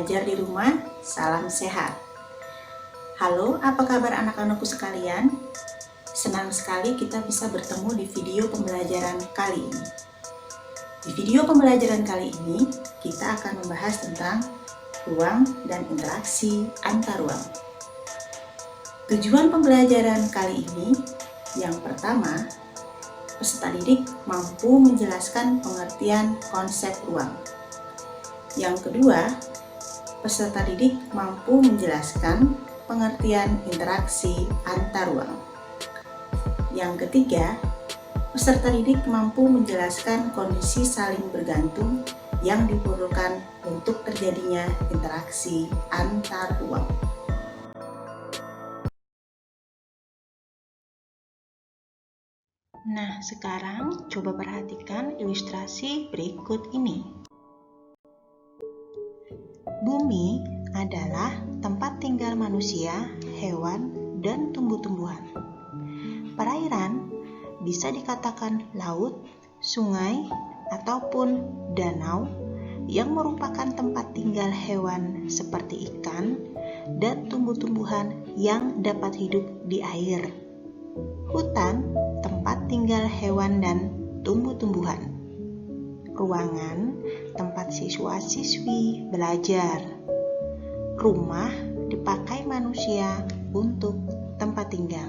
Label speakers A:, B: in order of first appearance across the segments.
A: belajar di rumah, salam sehat. Halo, apa kabar anak-anakku sekalian? Senang sekali kita bisa bertemu di video pembelajaran kali ini. Di video pembelajaran kali ini, kita akan membahas tentang ruang dan interaksi antar ruang. Tujuan pembelajaran kali ini, yang pertama, peserta didik mampu menjelaskan pengertian konsep ruang. Yang kedua, peserta didik mampu menjelaskan pengertian interaksi antar ruang. Yang ketiga, peserta didik mampu menjelaskan kondisi saling bergantung yang diperlukan untuk terjadinya interaksi antar ruang. Nah, sekarang coba perhatikan ilustrasi berikut ini. Bumi adalah tempat tinggal manusia, hewan, dan tumbuh-tumbuhan. Perairan bisa dikatakan laut, sungai, ataupun danau yang merupakan tempat tinggal hewan seperti ikan dan tumbuh-tumbuhan yang dapat hidup di air. Hutan, tempat tinggal hewan dan tumbuh-tumbuhan. Ruangan, tempat siswa-siswi belajar. Rumah dipakai manusia untuk tempat tinggal.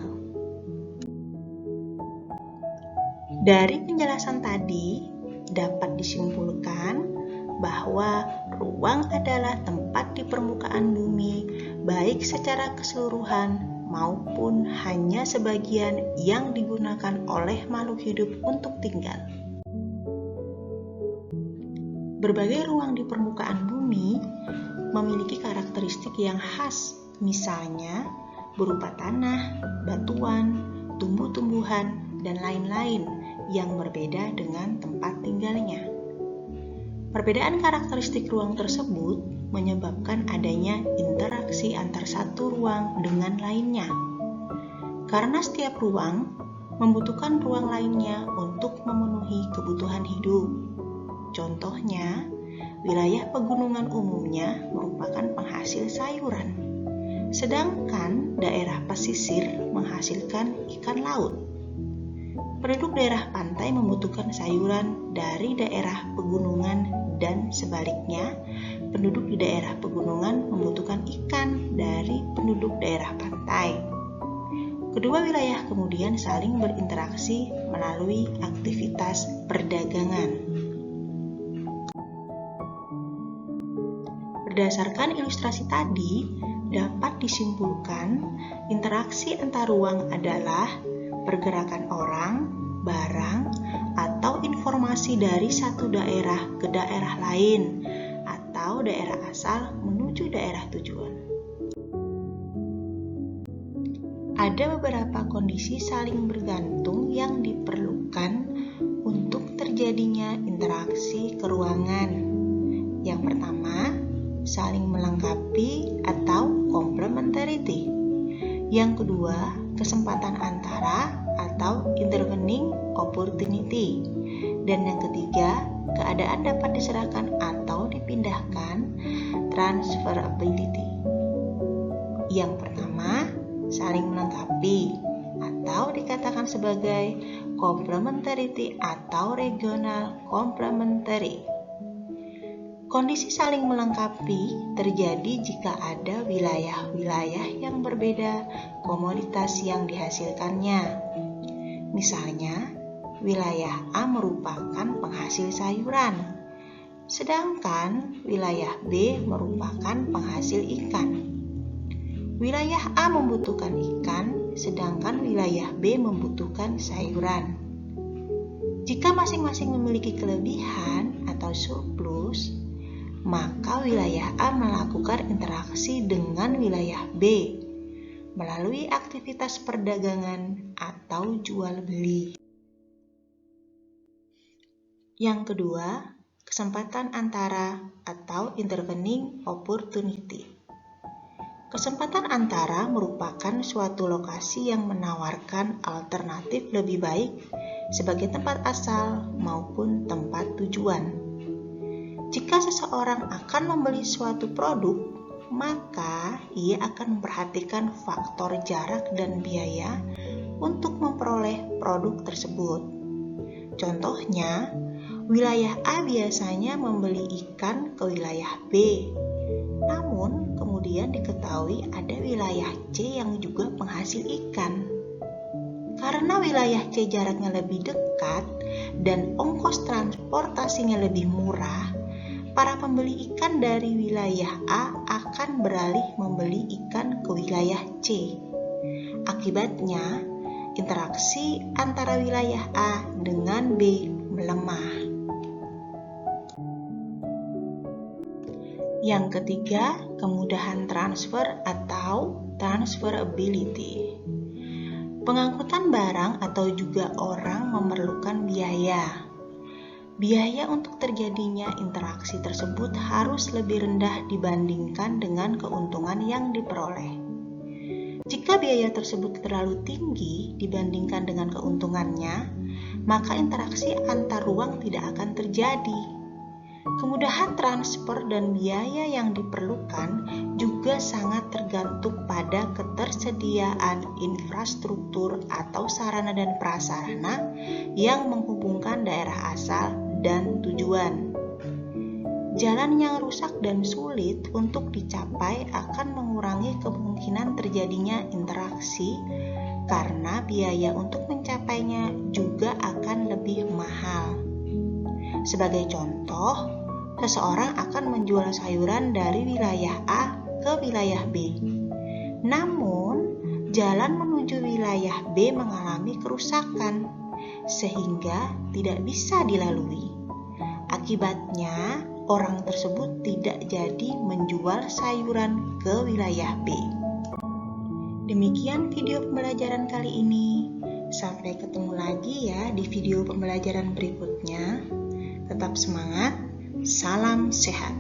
A: Dari penjelasan tadi, dapat disimpulkan bahwa ruang adalah tempat di permukaan bumi, baik secara keseluruhan maupun hanya sebagian yang digunakan oleh makhluk hidup untuk tinggal. Berbagai ruang di permukaan bumi memiliki karakteristik yang khas, misalnya berupa tanah, batuan, tumbuh-tumbuhan, dan lain-lain yang berbeda dengan tempat tinggalnya. Perbedaan karakteristik ruang tersebut menyebabkan adanya interaksi antar satu ruang dengan lainnya. Karena setiap ruang membutuhkan ruang lainnya untuk memenuhi kebutuhan hidup. Contohnya, wilayah pegunungan umumnya merupakan penghasil sayuran, sedangkan daerah pesisir menghasilkan ikan laut. Penduduk daerah pantai membutuhkan sayuran dari daerah pegunungan dan sebaliknya, penduduk di daerah pegunungan membutuhkan ikan dari penduduk daerah pantai. Kedua wilayah kemudian saling berinteraksi melalui aktivitas perdagangan. Berdasarkan ilustrasi tadi, dapat disimpulkan interaksi antar ruang adalah pergerakan orang, barang, atau informasi dari satu daerah ke daerah lain, atau daerah asal menuju daerah tujuan. Ada beberapa kondisi saling bergantung yang diperlukan untuk terjadinya interaksi keruangan. Yang pertama, saling melengkapi atau complementarity. Yang kedua, kesempatan antara atau intervening opportunity. Dan yang ketiga, keadaan dapat diserahkan atau dipindahkan, transferability. Yang pertama, saling melengkapi atau dikatakan sebagai complementarity atau regional complementary. Kondisi saling melengkapi terjadi jika ada wilayah-wilayah yang berbeda komoditas yang dihasilkannya. Misalnya, wilayah A merupakan penghasil sayuran, sedangkan wilayah B merupakan penghasil ikan. Wilayah A membutuhkan ikan, sedangkan wilayah B membutuhkan sayuran. Jika masing-masing memiliki kelebihan atau surplus, maka wilayah A melakukan interaksi dengan wilayah B melalui aktivitas perdagangan atau jual beli. Yang kedua, kesempatan antara atau intervening opportunity. Kesempatan antara merupakan suatu lokasi yang menawarkan alternatif lebih baik sebagai tempat asal maupun tempat tujuan. Jika seseorang akan membeli suatu produk, maka ia akan memperhatikan faktor jarak dan biaya untuk memperoleh produk tersebut. Contohnya, wilayah A biasanya membeli ikan ke wilayah B. Namun, kemudian diketahui ada wilayah C yang juga penghasil ikan. Karena wilayah C jaraknya lebih dekat dan ongkos transportasinya lebih murah, para pembeli ikan dari wilayah A akan beralih membeli ikan ke wilayah C. Akibatnya, interaksi antara wilayah A dengan B melemah. Yang ketiga, kemudahan transfer atau transferability. Pengangkutan barang atau juga orang memerlukan biaya. Biaya untuk terjadinya interaksi tersebut harus lebih rendah dibandingkan dengan keuntungan yang diperoleh. Jika biaya tersebut terlalu tinggi dibandingkan dengan keuntungannya, maka interaksi antar ruang tidak akan terjadi. Kemudahan transfer dan biaya yang diperlukan juga sangat tergantung pada ketersediaan infrastruktur atau sarana dan prasarana yang menghubungkan daerah asal dan tujuan. Jalan yang rusak dan sulit untuk dicapai akan mengurangi kemungkinan terjadinya interaksi karena biaya untuk mencapainya juga akan lebih mahal. Sebagai contoh, seseorang akan menjual sayuran dari wilayah A ke wilayah B. Namun, jalan menuju wilayah B mengalami kerusakan, sehingga tidak bisa dilalui. Akibatnya, orang tersebut tidak jadi menjual sayuran ke wilayah B. Demikian video pembelajaran kali ini. Sampai ketemu lagi ya di video pembelajaran berikutnya. Tetap semangat, salam sehat.